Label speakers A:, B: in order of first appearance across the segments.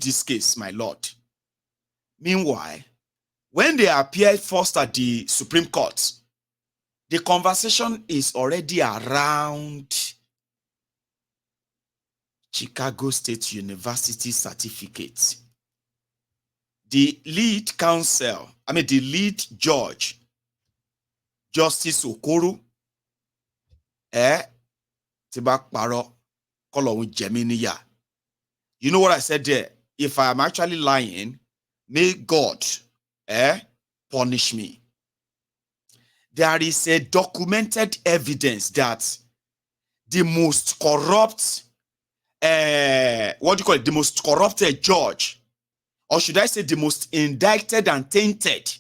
A: this case, my lord. Meanwhile, when they appeared first at the Supreme Court, the conversation is already around Chicago State University certificate. The lead counsel, the lead judge, Justice Okoro, Tibak Paro, Kolowun Jeminiya. You know what I said there? If I am actually lying, may God punish me. There is a documented evidence that the most corrupt, the most corrupted judge, or should I say the most indicted and tainted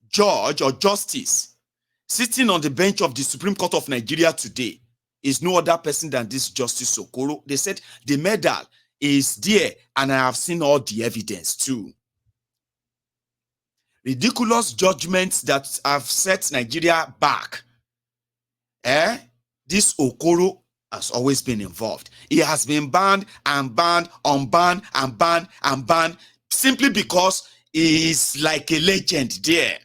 A: judge or justice sitting on the bench of the Supreme Court of Nigeria today is no other person than this Justice Okoro. They said the medal is there, and I have seen all the evidence too. Ridiculous judgments that have set Nigeria back. This Okoro has always been involved. He has been banned and banned, unbanned and banned and banned, simply because he is like a legend there.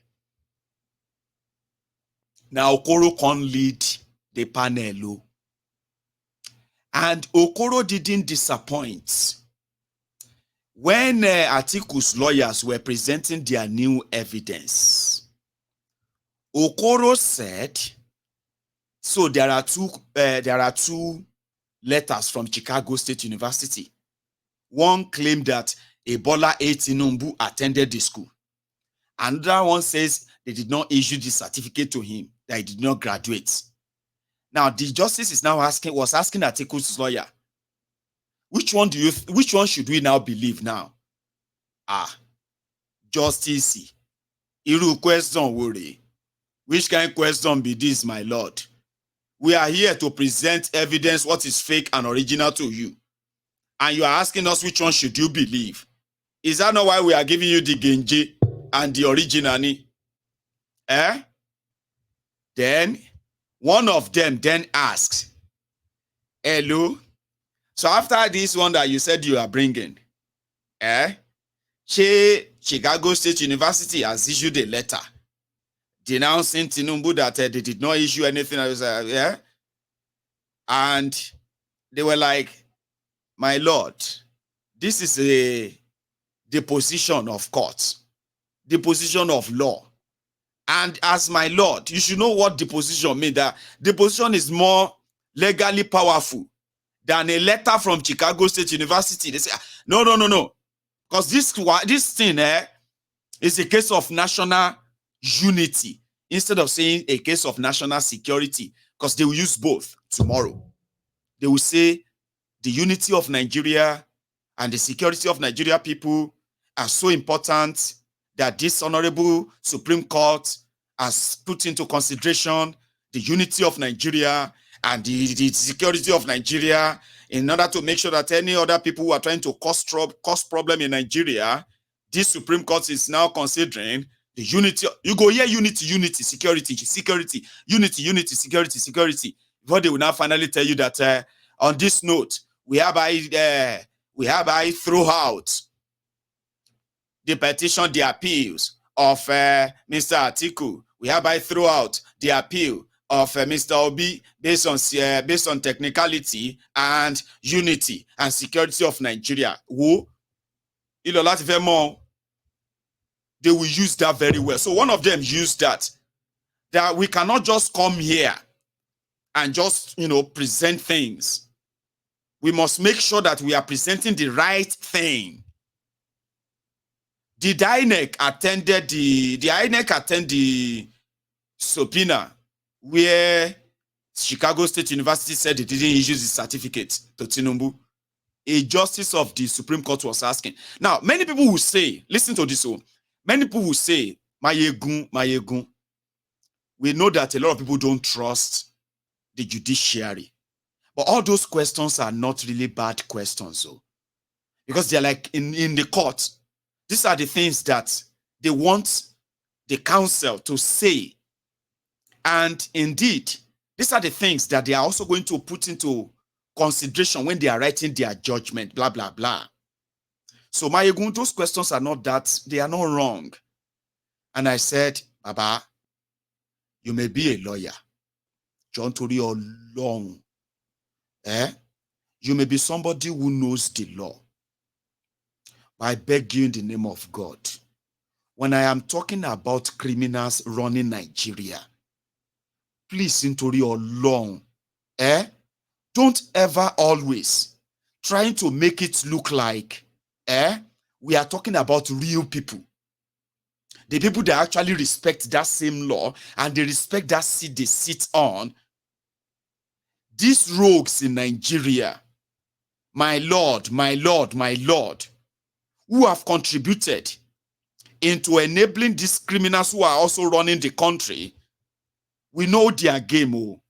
A: Now Okoro can lead the panel. And Okoro didn't disappoint. When Atiku's lawyers were presenting their new evidence, Okoro said, so there are two letters from Chicago State University. One claimed that Ebola A. Tinubu attended the school. Another one says they did not issue the certificate to him, that he did not graduate. Now the justice is now asking Atiku's lawyer, which one should we now believe now? Justice. Iru question worry. Which kind of question be this, my lord? We are here to present evidence what is fake and original to you. And you are asking us which one should you believe? Is that not why we are giving you the Genji and the original? Then one of them then asks, hello? So after this one that you said you are bringing, Chicago State University has issued a letter denouncing Tinubu that they did not issue anything. And they were like, my lord, this is the position of court, the position of law. And as my lord, you should know what the position means. That the position is more legally powerful than a letter from Chicago State University. They say, no. Because this thing is a case of national unity instead of saying a case of national security, because they will use both tomorrow. They will say the unity of Nigeria and the security of Nigeria people are so important that this honorable Supreme Court has put into consideration the unity of Nigeria and the security of Nigeria in order to make sure that any other people who are trying to cause problem in Nigeria, this Supreme Court is now considering the unity. You go here, unity, security, unity, security. Before they will now finally tell you that on this note, we hereby throw out the petition, the appeals of Mr. Atiku. We hereby throw out the appeal of Mr. Obie based on technicality and unity and security of Nigeria. They will use that very well. So one of them used that we cannot just come here and just, present things. We must make sure that we are presenting the right thing. Did INEC attend the subpoena where Chicago State University said they didn't issue the certificate to Tinubu? A justice of the Supreme Court was asking. Now, many people will say, listen to this. Many people will say, Mayegun. We know that a lot of people don't trust the judiciary. But all those questions are not really bad questions, because they're like in the court. These are the things that they want the counsel to say. And indeed, these are the things that they are also going to put into consideration when they are writing their judgment, blah, blah, blah. So Mayegun, those questions are not that, they are not wrong. And I said, Baba, you may be a lawyer. John Tori or long. You may be somebody who knows the law. But I beg you in the name of God, when I am talking about criminals running Nigeria, please, Ntori or long, don't ever always trying to make it look like we are talking about real people. The people that actually respect that same law and they respect that seat they sit on. These rogues in Nigeria, my Lord, my Lord, my Lord, who have contributed into enabling these criminals who are also running the country, we know their game. Oh,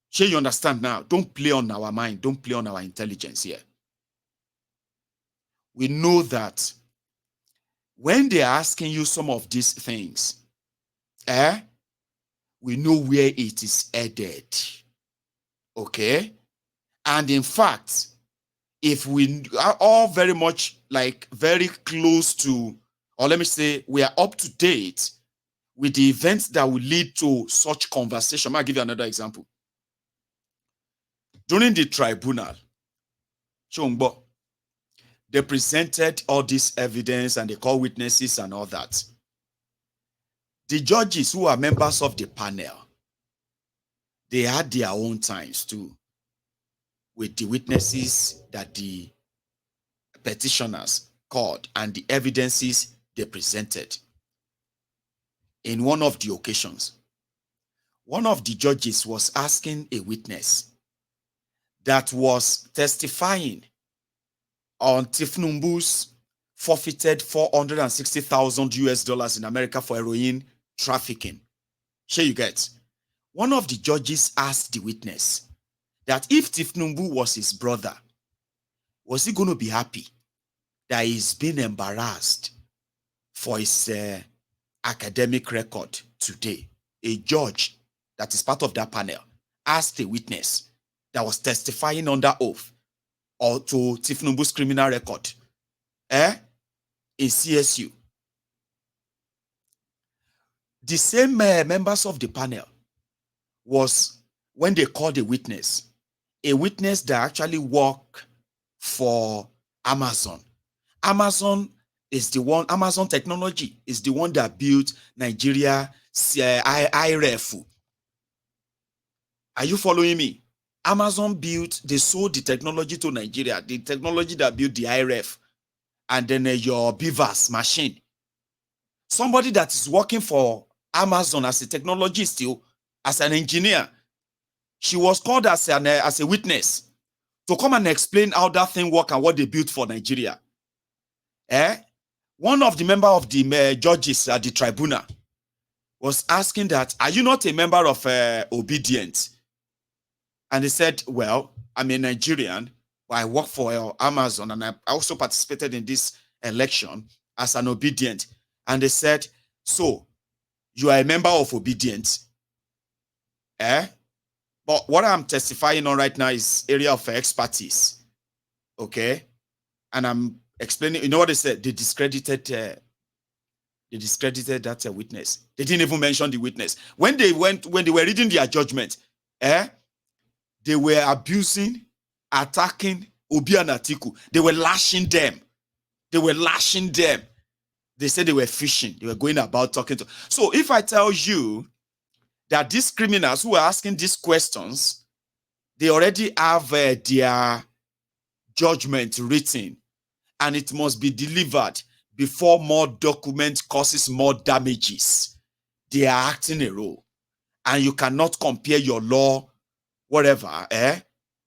A: sure, you understand now? Don't play on our mind. Don't play on our intelligence here. We know that when they are asking you some of these things, we know where it is headed. Okay? And in fact, if we are all very much like very close to, or let me say, we are up to date with the events that will lead to such conversation. I'll give you another example. During the tribunal, Chongbo, they presented all this evidence and they called witnesses and all that. The judges who are members of the panel, they had their own times too with the witnesses that the petitioners called and the evidences they presented. In one of the occasions, one of the judges was asking a witness that was testifying on Tinubu's forfeited 460,000 US dollars in America for heroin trafficking. Sure you get. One of the judges asked the witness that if Tinubu was his brother, was he going to be happy that he's been embarrassed for his academic record today? A judge that is part of that panel asked a witness that was testifying under oath or to Tinubu's criminal record in CSU. The same members of the panel was when they called a witness that actually worked for Amazon. Amazon Technology is the one that built Nigeria IREF. Are you following me? Amazon they sold the technology to Nigeria, the technology that built the IREF, and then your Beavers machine. Somebody that is working for Amazon as a technologist, as an engineer, she was called as a witness to come and explain how that thing works and what they built for Nigeria. One of the members of the judges at the tribunal was asking that, are you not a member of Obedient? And they said, well, I'm a Nigerian, but I work for Amazon and I also participated in this election as an Obedient. And they said, so you are a member of Obedient? But what I'm testifying on right now is area of expertise. Okay? And I'm explaining, you know what they said? They discredited that witness. They didn't even mention the witness. When they were reading their judgment, they were abusing, attacking Obie and Atiku. They were lashing them. They said they were fishing. They were going about talking to. So if I tell you that these criminals who are asking these questions, they already have their judgment written, and it must be delivered before more document causes more damages. They are acting a role. And you cannot compare your law, whatever,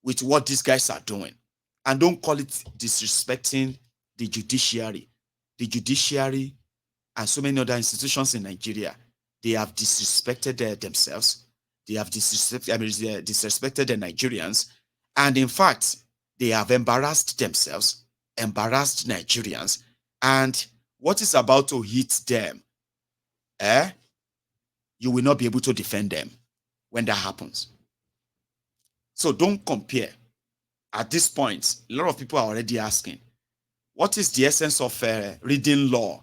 A: with what these guys are doing. And don't call it disrespecting the judiciary. The judiciary and so many other institutions in Nigeria, they have disrespected themselves. They have disrespected the Nigerians. And in fact, they have embarrassed themselves, embarrassed Nigerians. And what is about to hit them, you will not be able to defend them when that happens. So don't compare. At this point, a lot of people are already asking, What is the essence of reading law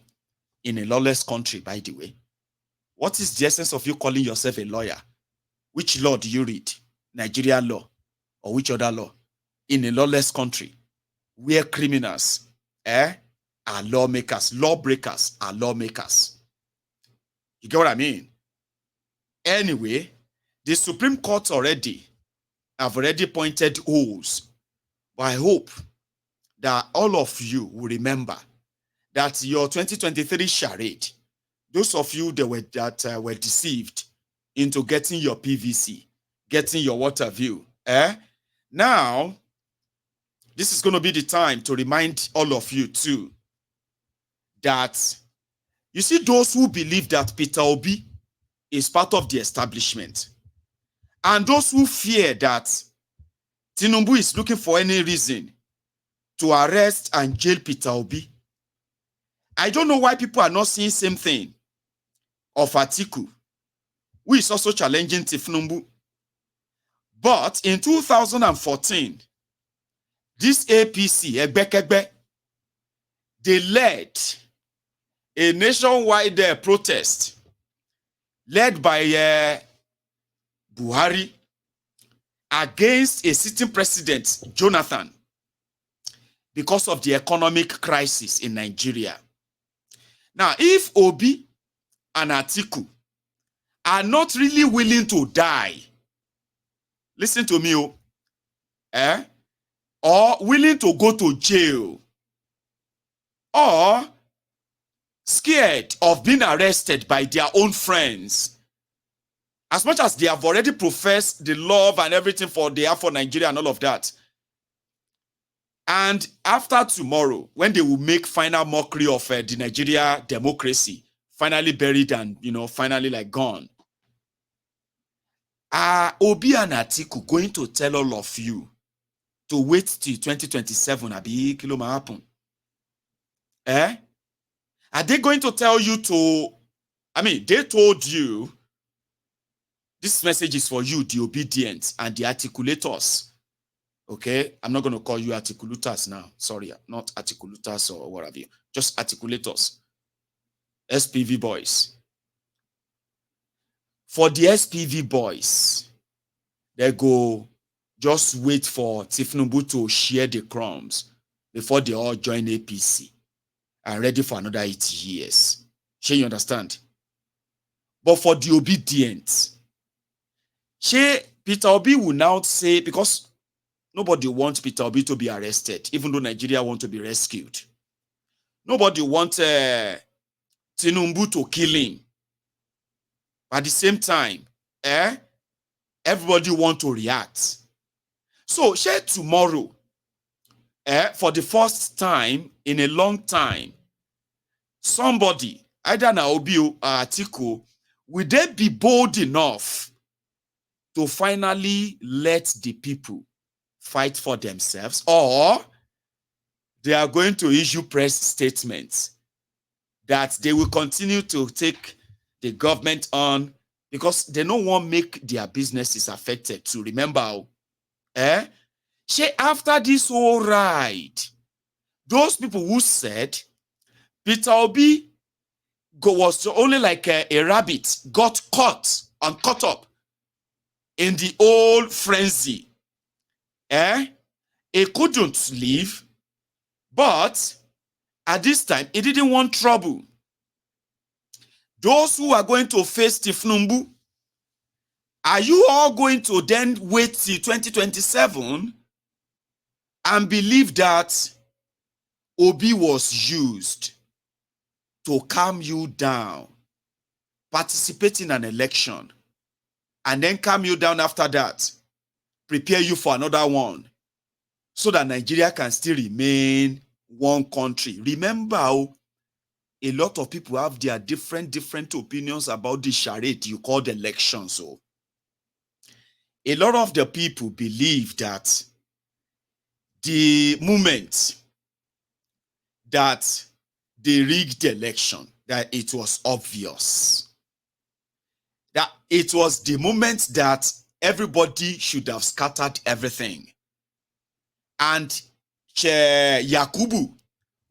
A: in a lawless country, by the way? What is the essence of you calling yourself a lawyer? Which law do you read? Nigerian law or which other law? In a lawless country where criminals are lawmakers, lawbreakers are lawmakers. You get what I mean? Anyway, the Supreme Court have already pointed holes. But I hope that all of you will remember that your 2023 charade, those of you that were deceived into getting your PVC, getting your water view, now, this is going to be the time to remind all of you too that you see those who believe that Peter Obie is part of the establishment and those who fear that Tinubu is looking for any reason to arrest and jail Peter Obie. I don't know why people are not seeing the same thing of Atiku, who is also challenging Tinubu. But in 2014, this APC, Egbekegbe, they led a nationwide protest led by Buhari against a sitting president, Jonathan, because of the economic crisis in Nigeria. Now, if Obie and Atiku are not really willing to die, listen to me, or willing to go to jail, or scared of being arrested by their own friends, as much as they have already professed the love and everything they have for Nigeria and all of that. And after tomorrow, when they will make final mockery of the Nigeria democracy, finally buried and, finally like gone, are Obie and Atiku going to tell all of you to wait till 2027? Abi kilo ma happen? Are they going to tell you they told you, this message is for you, the obedient and the articulators. Okay? I'm not going to call you articulators now. Sorry, not articulators or what have you. Just articulators. SPV boys. For the SPV boys, they go just wait for Tinubu to share the crumbs before they all join APC and ready for another 80 years. Sure, you understand? But for the obedient, Peter Obie will now say, because nobody wants Peter Obie to be arrested, even though Nigeria wants to be rescued. Nobody wants Tinubu to kill him. At the same time, everybody wants to react. So, tomorrow, for the first time in a long time, somebody, either Obie or Atiku, will they be bold enough to finally let the people fight for themselves, or they are going to issue press statements that they will continue to take the government on because they don't want to make their businesses affected. To remember, after this whole ride, those people who said Peter Obie was only like a rabbit, got caught and caught up in the old frenzy. He couldn't leave, but at this time, he didn't want trouble. Those who are going to face Tinubu, are you all going to then wait till 2027 and believe that Obie was used to calm you down, participate in an election, and then calm you down after that, prepare you for another one, so that Nigeria can still remain one country? Remember, a lot of people have their different opinions about the charade you call the election. So, a lot of the people believe that the moment that they rigged the election, that it was obvious. That it was the moment that everybody should have scattered everything. And Yakubu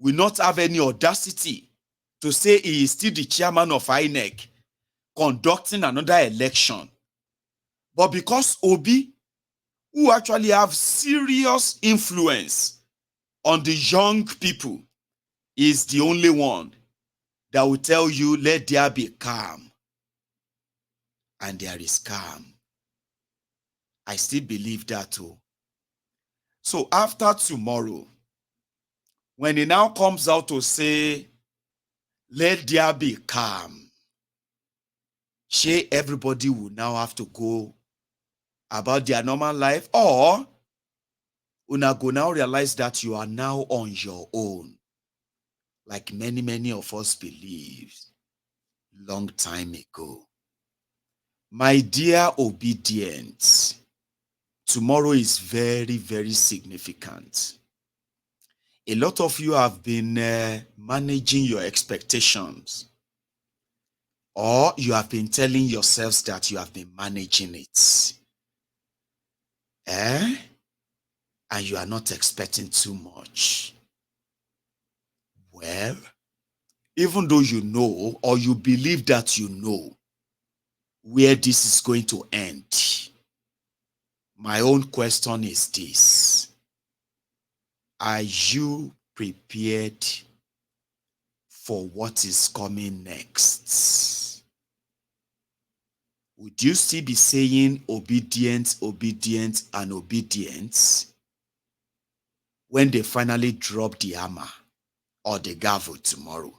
A: will not have any audacity to say he is still the chairman of INEC conducting another election. But because Obie, who actually have serious influence on the young people, is the only one that will tell you, let there be calm. And there is calm. I still believe that too. So after tomorrow, when he now comes out to say, let there be calm, everybody will now have to go about their normal life, or una go now realize that you are now on your own, like many of us believed long time ago. My dear obedience, tomorrow is very significant. A lot of you have been managing your expectations, or you have been telling yourselves that you have been managing it. And you are not expecting too much. Well, even though you know, or you believe that you know where this is going to end, my own question is this: are you prepared for what is coming next? Would you still be saying obedient and obedience when they finally drop the hammer or the gavel tomorrow?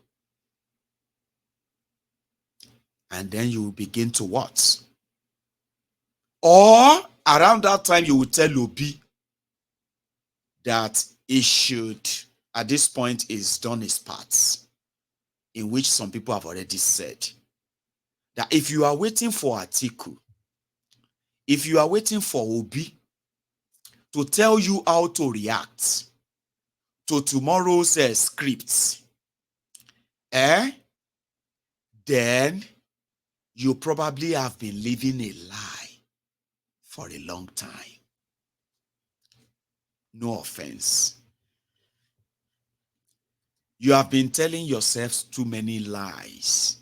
A: And then you will begin to what? Or around that time you will tell Obie that he should, at this point, is done his parts, in which some people have already said that if you are waiting for Atiku, if you are waiting for Obie to tell you how to react to tomorrow's scripts, then you probably have been living a lie for a long time. No offense. You have been telling yourselves too many lies.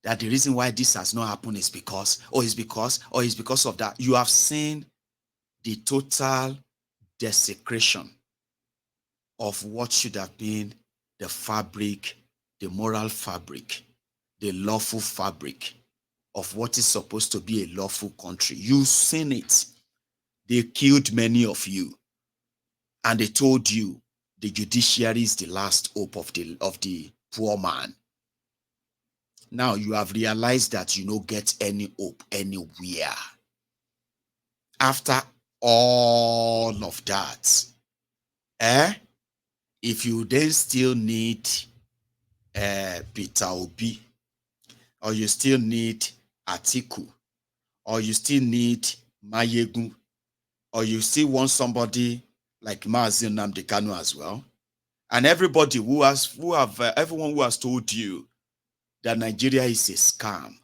A: That the reason why this has not happened is because of that. You have seen the total desecration of what should have been the fabric, the moral fabric, the lawful fabric of what is supposed to be a lawful country. You've seen it. They killed many of you, and they told you the judiciary is the last hope of the poor man. Now you have realized that you don't get any hope anywhere. After all of that, if you then still need Peter Obie, or you still need Atiku, or you still need Mayegun, or you still want somebody like Mazi Nnamdi Kanu as well, and everybody everyone who has told you that Nigeria is a scam,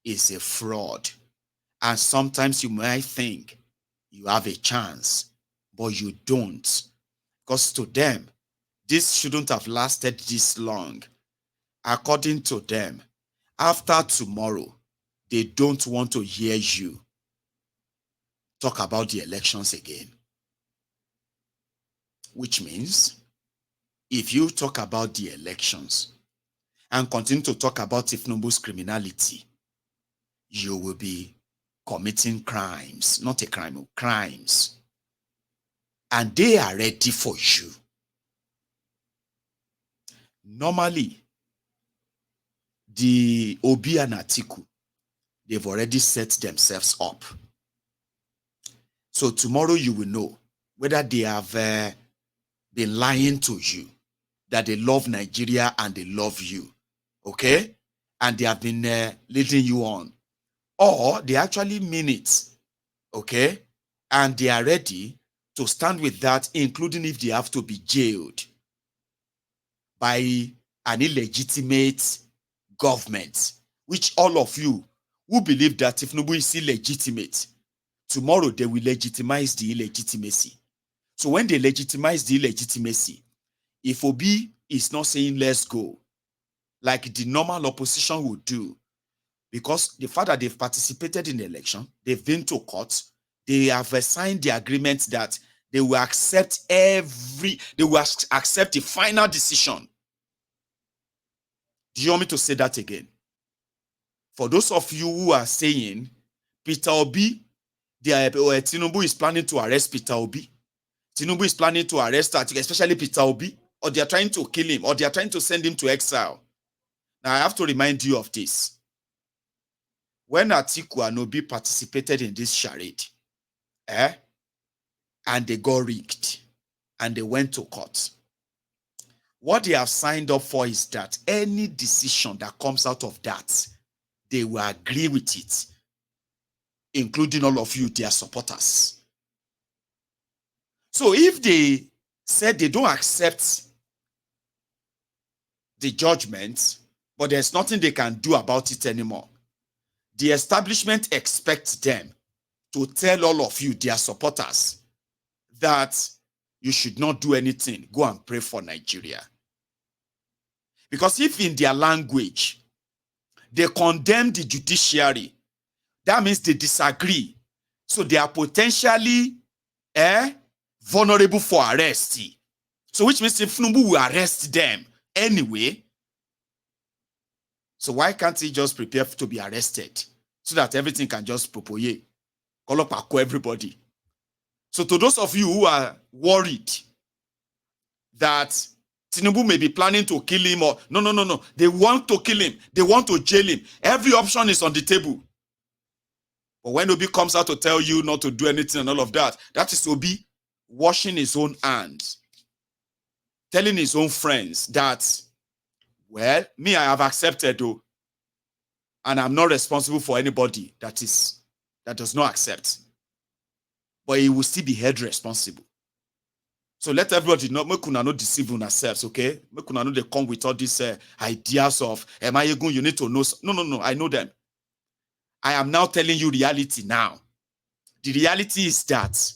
A: is a fraud, and sometimes you might think you have a chance, but you don't, because to them, this shouldn't have lasted this long. According to them, after tomorrow, they don't want to hear you talk about the elections again. Which means, if you talk about the elections and continue to talk about Tinubu's criminality, you will be committing crimes, not a crime, crimes. And they are ready for you. Normally, the Obie and Atiku, they've already set themselves up. So tomorrow you will know whether they have been lying to you, that they love Nigeria and they love you, okay? And they have been leading you on. Or they actually mean it, okay? And they are ready to stand with that, including if they have to be jailed by an illegitimate government, which all of you who believe that Tinubu is illegitimate, tomorrow they will legitimize the illegitimacy. So when they legitimize the illegitimacy, if Obie is not saying let's go, like the normal opposition would do, because the fact that they've participated in the election, they've been to court, they have signed the agreement that they will accept the final decision. Do you want me to say that again? For those of you who are saying Peter Obie, Tinubu is planning to arrest Peter Obie, Tinubu is planning to arrest especially Peter Obie, or they are trying to kill him, or they are trying to send him to exile. Now I have to remind you of this. When Atiku and Obie participated in this charade, and they got rigged, and they went to court, what they have signed up for is that any decision that comes out of that, they will agree with it, including all of you, their supporters. So if they said they don't accept the judgment, but there's nothing they can do about it anymore, the establishment expects them to tell all of you, their supporters, that you should not do anything. Go and pray for Nigeria. Because if in their language, they condemn the judiciary, that means they disagree. So they are potentially vulnerable for arrest. So which means if Tinubu will arrest them anyway, so why can't he just prepare to be arrested so that everything can just propoye, call up everybody? So to those of you who are worried that Tinubu may be planning to kill him, or no, they want to kill him, they want to jail him, every option is on the table. But when Obie comes out to tell you not to do anything and all of that, that is Obie washing his own hands, telling his own friends that, well, me, I have accepted, though, and I'm not responsible for anybody that does not accept. But he will still be held responsible. So let everybody know, make una not deceive ourselves, okay? Make una not they come with all these ideas of, am I going? You need to know. No, I know them. I am now telling you reality now. The reality is that,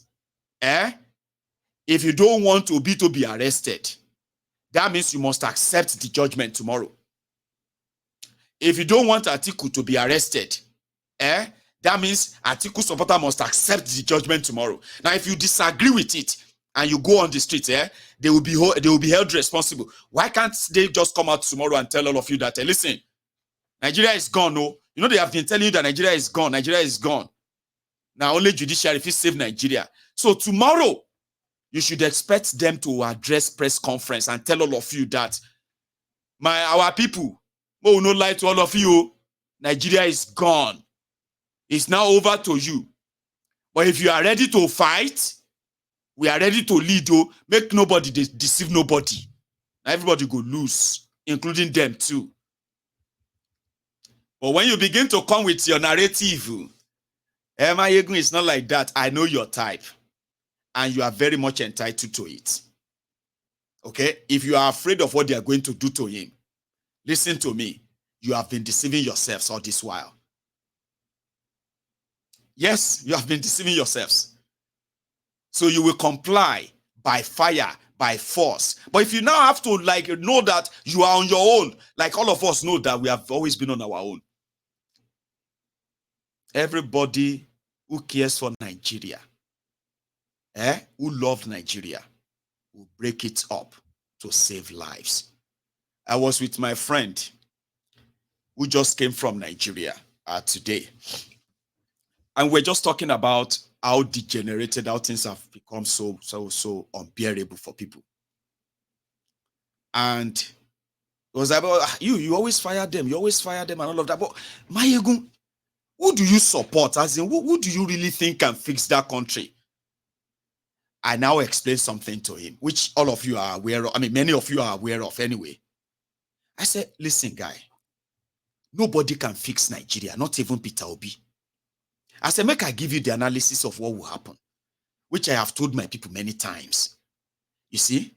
A: if you don't want Obie to be arrested, that means you must accept the judgment tomorrow. If you don't want Atiku to be arrested, that means Atiku supporter must accept the judgment tomorrow. Now, if you disagree with it and you go on the street, they will be held responsible. Why can't they just come out tomorrow and tell all of you that, listen, Nigeria is gone, no? You know, they have been telling you that Nigeria is gone. Nigeria is gone. Now, only judiciary will save Nigeria. So tomorrow, you should expect them to address press conference and tell all of you that our people will not lie to all of you. Nigeria is gone. It's now over to you. But if you are ready to fight, we are ready to lead. Make nobody deceive nobody. Now everybody go lose, including them too. But when you begin to come with your narrative, it's not like that. I know your type. And you are very much entitled to it. Okay? If you are afraid of what they are going to do to him, listen to me. You have been deceiving yourselves all this while. Yes, you have been deceiving yourselves. So you will comply by fire, by force. But if you now have to know that you are on your own, like all of us know that we have always been on our own. Everybody who cares for Nigeria, who love Nigeria, will break it up to save lives. I was with my friend who just came from Nigeria today. And we're just talking about how degenerated, how things have become so unbearable for people. And it was about, you always fire them, and all of that. But Mayegun, who do you support? As in, who do you really think can fix that country? I now explained something to him, which all of you are aware of. I mean, many of you are aware of anyway. I said, listen, guy, nobody can fix Nigeria, not even Peter Obie. I said, make I give you the analysis of what will happen, which I have told my people many times. You see?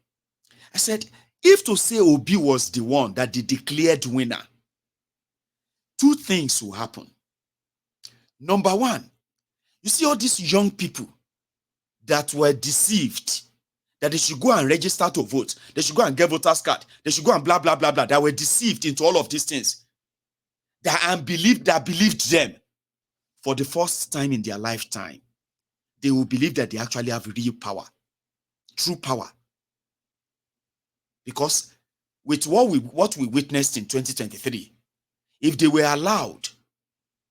A: I said, if to say Obie was the one that the declared winner, two things will happen. Number one, you see all these young people that were deceived, that they should go and register to vote. They should go and get voters card. They should go and blah, blah, blah, blah. That were deceived into all of these things. That believed them. For the first time in their lifetime, they will believe that they actually have real power. True power. Because with what we witnessed in 2023, if they were allowed,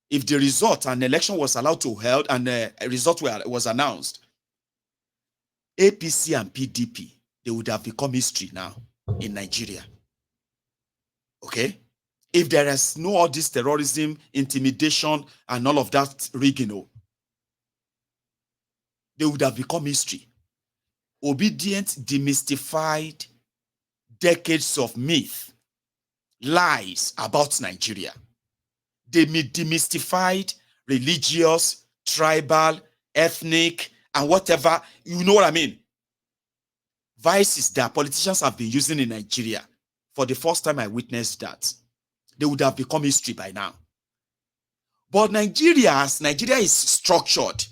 A: if the result and election was allowed to held and a result was announced, APC and PDP, they would have become history now in Nigeria. Okay? If there is no all this terrorism, intimidation, and all of that rigging, they would have become history. Obedient demystified decades of myth, lies about Nigeria. They demystified religious, tribal, ethnic, and whatever, you know what I mean? Vices that politicians have been using in Nigeria. For the first time I witnessed that. They would have become history by now. But Nigeria is structured.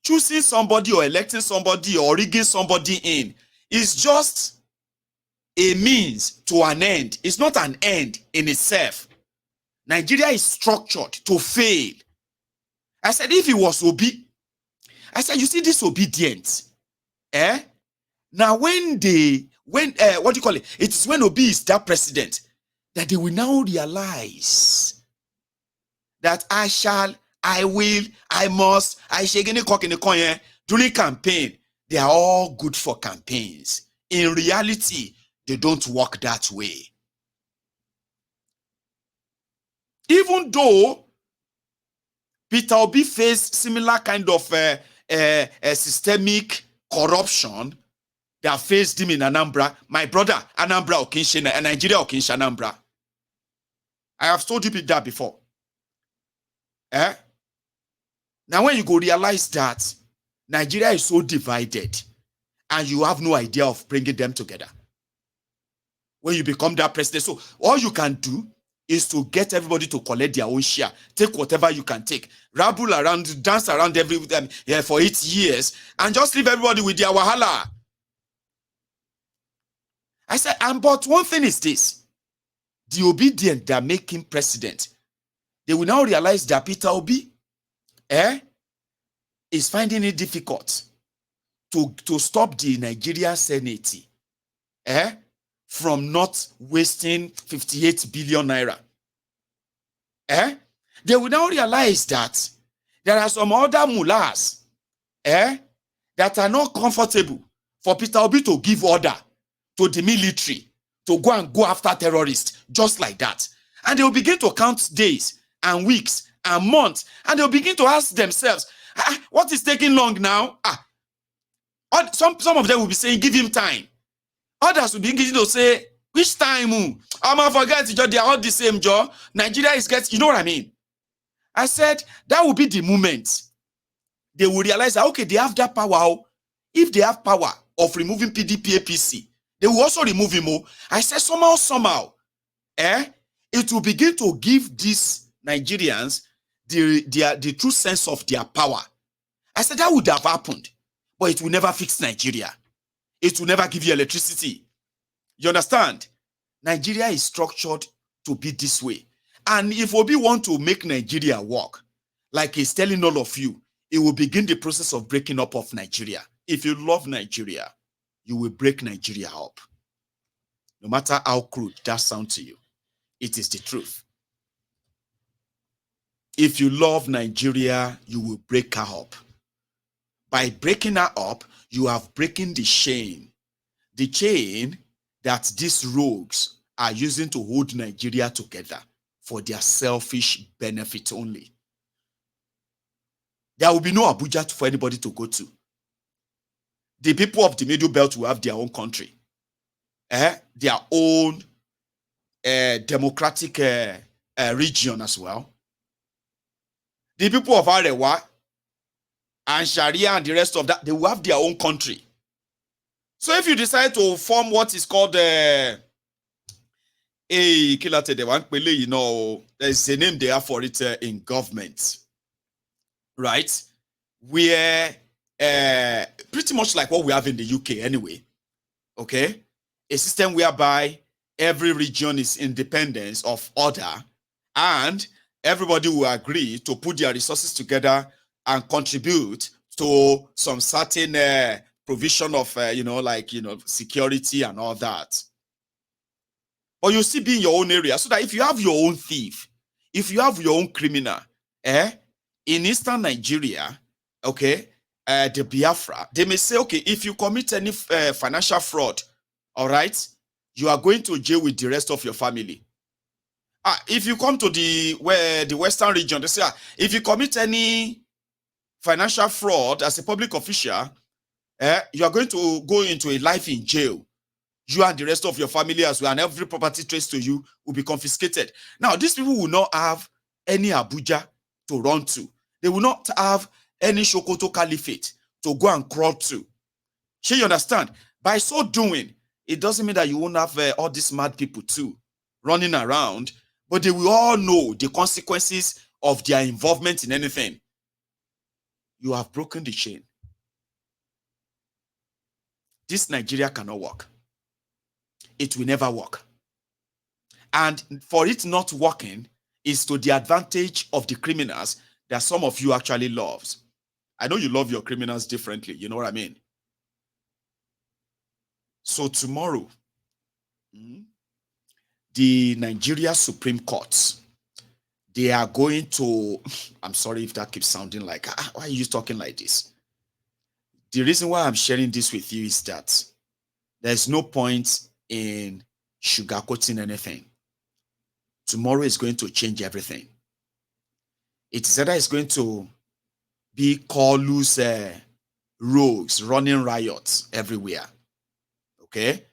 A: Choosing somebody or electing somebody or rigging somebody in is just a means to an end. It's not an end in itself. Nigeria is structured to fail. I said, if it was Obie, I said, you see this obedience. Now what do you call it? It is when Obie is that president that they will now realize that I shall, I will, I must, I shall get a cock in the coin during campaign. They are all good for campaigns. In reality, they don't work that way. Even though Peter Obie faced similar kind of systemic corruption that faced him in Anambra, my brother, Anambra Okinshe, Nigeria Okinshe Anambra. I have told you that before. Now when you go realize that Nigeria is so divided and you have no idea of bringing them together, when you become that president, so all you can do is to get everybody to collect their own share. Take whatever you can take. Rabble around, dance around everything for 8 years, and just leave everybody with their wahala. I said, but one thing is this. The obedient that make him president, they will now realize that Peter Obie is finding it difficult to stop the Nigerian Senate from not wasting 58 billion naira. They will now realize that there are some other mullahs that are not comfortable for Peter Obie to give order to the military to go after terrorists just like that. And they will begin to count days and weeks and months, and they'll begin to ask themselves, what is taking long now? Some of them will be saying, give him time. Others will begin to say, which time? I'm going to forget, they are all the same, Joe. Nigeria is getting, you know what I mean? I said, that will be the moment they will realize that, okay, they have that power. If they have power of removing PDP, APC, they will also remove him. I said, somehow, it will begin to give these Nigerians the true sense of their power. I said, that would have happened, but it will never fix Nigeria. It will never give you electricity. You understand? Nigeria is structured to be this way. And if Obie want to make Nigeria work, like he's telling all of you, it will begin the process of breaking up of Nigeria. If you love Nigeria, you will break Nigeria up. No matter how crude that sounds to you, it is the truth. If you love Nigeria, you will break her up. By breaking her up, you are breaking the chain that these rogues are using to hold Nigeria together for their selfish benefit only. There will be no Abuja for anybody to go to. The people of the Middle Belt will have their own country, their own democratic region as well. The people of Arewa and Sharia and the rest of that, they will have their own country. So if you decide to form what is called there's a name they have for it in government, right? Where pretty much like what we have in the UK anyway. Okay, a system whereby every region is independent of other, and everybody will agree to put their resources together and contribute to some certain provision of security and all that. But you still be in your own area, so that if you have your own thief, if you have your own criminal, in Eastern Nigeria, okay, the Biafra, they may say, okay, if you commit any financial fraud, all right, you are going to jail with the rest of your family. If you come to the Western region, they say, if you commit any financial fraud as a public official, you are going to go into a life in jail. You and the rest of your family as well, and every property traced to you will be confiscated. Now, these people will not have any Abuja to run to. They will not have any Sokoto Caliphate to go and crawl to. Sure, you understand? By so doing, it doesn't mean that you won't have all these mad people too running around, but they will all know the consequences of their involvement in anything. You have broken the chain. This Nigeria cannot work. It will never work. And for it not working is to the advantage of the criminals that some of you actually love. I know you love your criminals differently, you know what I mean? So tomorrow, the Nigeria Supreme Court, they are going to, I'm sorry if that keeps sounding like, why are you talking like this? The reason why I'm sharing this with you is that there's no point in sugarcoating anything. Tomorrow is going to change everything. It's either it's going to be called loose rogues running riots everywhere. Okay?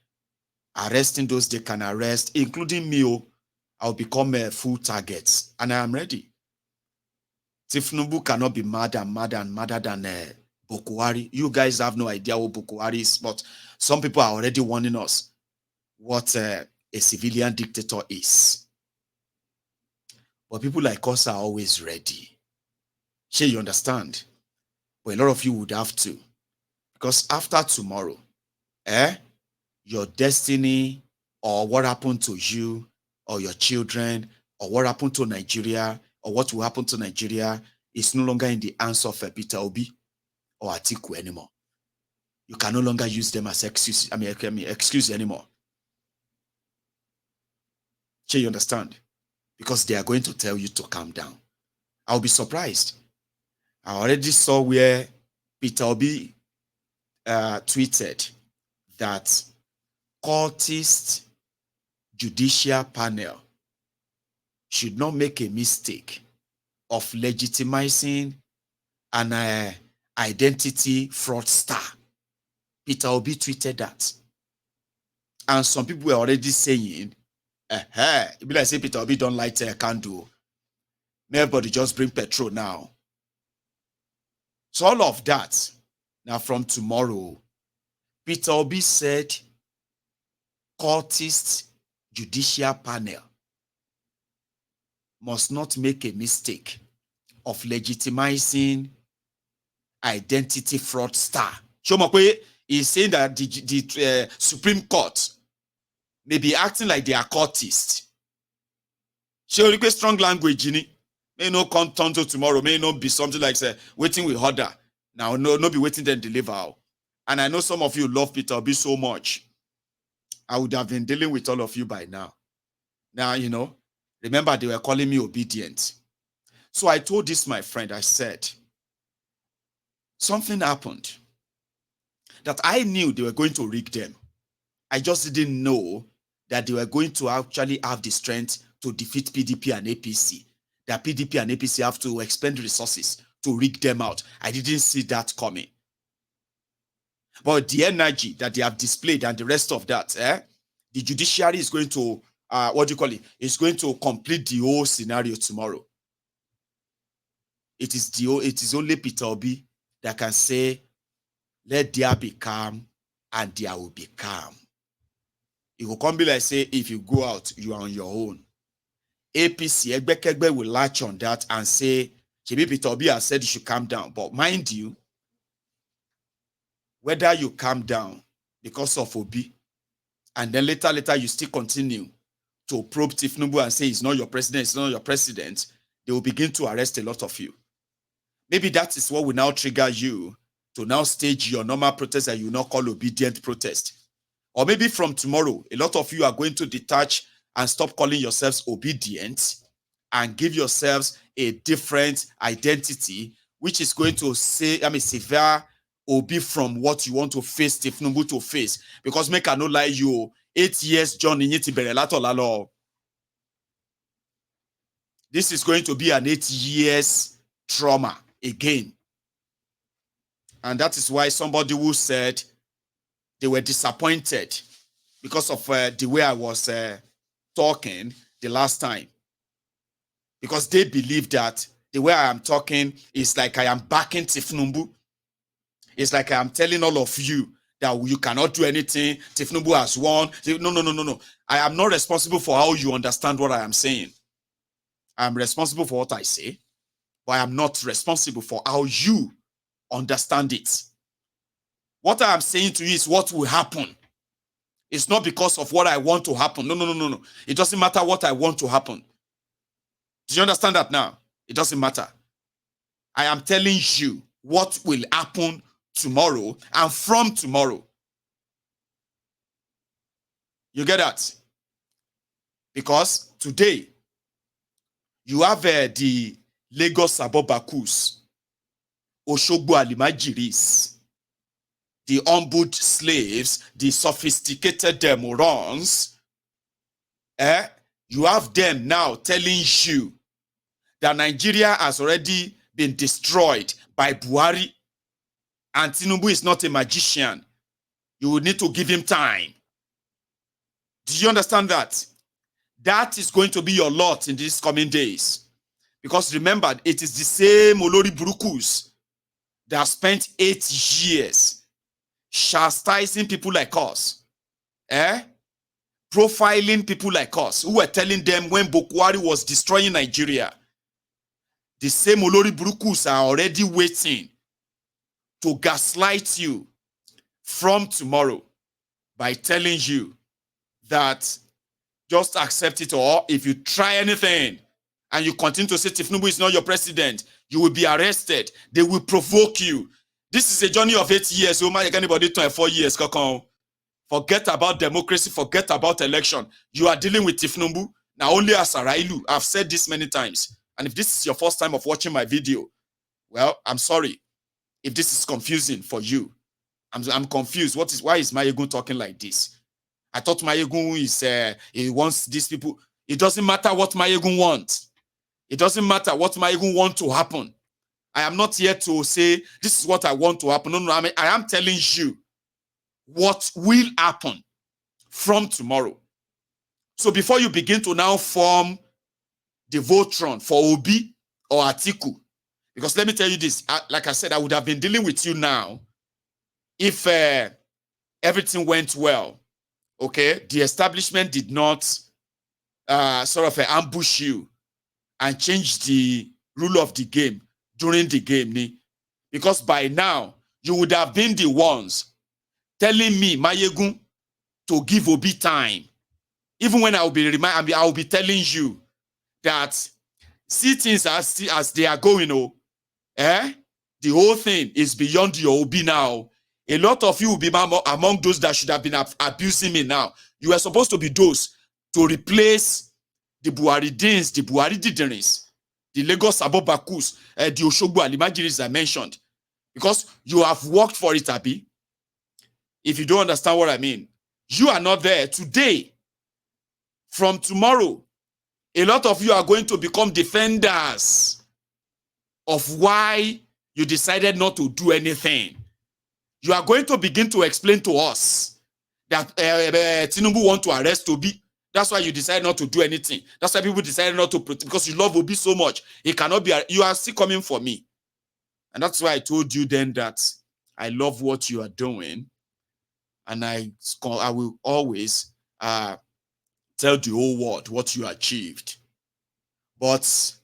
A: Arresting those they can arrest, including me. I'll become a full target, and I am ready. Tinubu cannot be madder than Boko Haram. You guys have no idea what Boko Haram is, but some people are already warning us what a civilian dictator is. But people like us are always ready. Sure, you understand? But a lot of you would have to. Because after tomorrow, your destiny or what happened to you or your children or what happened to Nigeria or what will happen to Nigeria is no longer in the hands of Peter Obie or Atiku anymore. You can no longer use them as excuse anymore. Sure, you understand? Because they are going to tell you to calm down. I'll be surprised. I already saw where Peter Obie tweeted that cultist judicial panel should not make a mistake of legitimizing an identity fraudster. Peter Obie tweeted that. And some people were already saying, it be like say Peter Obie don't light a candle. Everybody just bring petrol now. So all of that, now from tomorrow, Peter Obie said, cultist judicial panel must not make a mistake of legitimizing identity fraudster. Shomokwe is saying that the Supreme Court may be acting like they are cultists. She request strong language, may no come turn to tomorrow, may not be something like say, waiting with order. Now, no be waiting then deliver. And I know some of you love Peter Obie so much. I would have been dealing with all of you by now. Now, remember they were calling me obedient. So I told this, my friend, I said, something happened that I knew they were going to rig them. I just didn't know that they were going to actually have the strength to defeat PDP and APC. That PDP and APC have to expend resources to rig them out. I didn't see that coming. But the energy that they have displayed and the rest of that, the judiciary is going to, It's going to complete the whole scenario tomorrow. It is only Peter Obie that can say, let there be calm and there will be calm. It will come be like say, if you go out, you are on your own. APC, Egbekegbe will latch on that and say, Peter Obie has said you should calm down. But mind you, whether you calm down because of Obie, and then later you still continue to probe Tinubu and say it's not your president, it's not your president, they will begin to arrest a lot of you. Maybe that is what will now trigger you to now stage your normal protest that you now call obedient protest. Or maybe from tomorrow, a lot of you are going to detach and stop calling yourselves obedient and give yourselves a different identity, which is going to say, severe Obi from what you want to face, Tinubu to face. Because make I no lie you, 8 years John Inyiti Berelato Lalo. This is going to be an 8 years trauma again. And that is why somebody who said they were disappointed because of the way I was talking the last time. Because they believe that the way I am talking is like I am backing Tinubu. It's like I am telling all of you that you cannot do anything. Tinubu has won. No. I am not responsible for how you understand what I am saying. I am responsible for what I say, but I am not responsible for how you understand it. What I am saying to you is what will happen. It's not because of what I want to happen. No. It doesn't matter what I want to happen. Do you understand that now? It doesn't matter. I am telling you what will happen tomorrow and from tomorrow. You get that? Because today, you have the Lagos Abobakus, Oshogbo Alimajiris, the humbled slaves, the sophisticated morons. You have them now telling you that Nigeria has already been destroyed by Buhari and Tinubu is not a magician. You will need to give him time. Do you understand that? That is going to be your lot in these coming days. Because remember, it is the same Olori Burukus that spent 8 years chastising people like us, profiling people like us, who were telling them when Buhari was destroying Nigeria. The same Olori Burukus are already waiting to gaslight you from tomorrow by telling you that just accept it, or if you try anything and you continue to say Tinubu is not your president, you will be arrested. They will provoke you. This is a journey of 8 years. Oh my, anybody 24 years. Forget about democracy. Forget about election. You are dealing with Tinubu. Now only as Sarailu. I've said this many times. And if this is your first time of watching my video, well, I'm sorry if this is confusing for you. I'm confused. Why is Mayegun talking like this? I thought Mayegun is he wants these people. It doesn't matter what Mayegun wants. It doesn't matter what Mayegun wants to happen. I am not here to say this is what I want to happen. No, I am telling you what will happen from tomorrow. So before you begin to now form the Voltron for Obie or Atiku, because let me tell you this, like I said, I would have been dealing with you now if everything went well. Okay, the establishment did not ambush you and change the rule of the game during the game. Because by now, you would have been the ones telling me, Mayegun, to give Obie time. Even when I will be telling you that see things as they are going, the whole thing is beyond your Obie now. A lot of you will be among those that should have been abusing me now. You are supposed to be those to replace the Buharidins, the Buharididiris, the Lagos Abobakus, the Oshogbo Alimajiris I mentioned. Because you have worked for it, Abi. If you don't understand what I mean, you are not there today. From tomorrow, a lot of you are going to become defenders of why you decided not to do anything. You are going to begin to explain to us that Tinubu want to arrest Obie. That's why you decide not to do anything. That's why people decided not to protect, because you love Obie so much. He cannot be. You are still coming for me. And that's why I told you then that I love what you are doing. And I will always tell the whole world what you achieved. But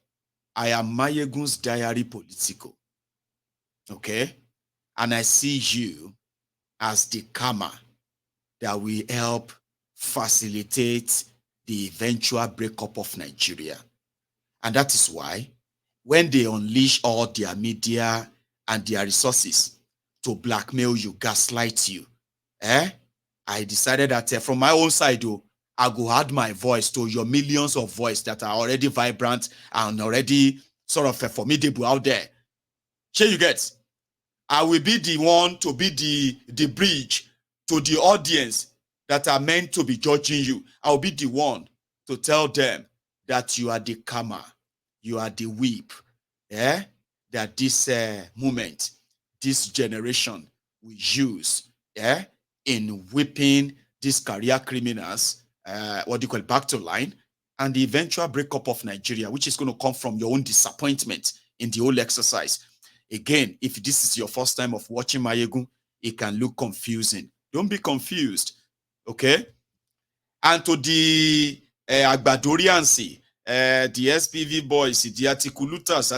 A: I am Mayegun's diary political. Okay? And I see you as the karma that will help facilitate the eventual breakup of Nigeria. And that is why when they unleash all their media and their resources to blackmail you, gaslight you, I decided that from my own side, I go add my voice to your millions of voices that are already vibrant and already sort of formidable out there. Sure you get? I will be the one to be the bridge to the audience that are meant to be judging you. I'll be the one to tell them that you are the karma, you are the whip, that this moment, this generation will use in whipping these career criminals, back to line, and the eventual breakup of Nigeria, which is going to come from your own disappointment in the whole exercise. Again, if this is your first time of watching Mayegun, it can look confusing. Don't be confused, okay? And to the Agbadorians, the SPV boys, the articulators,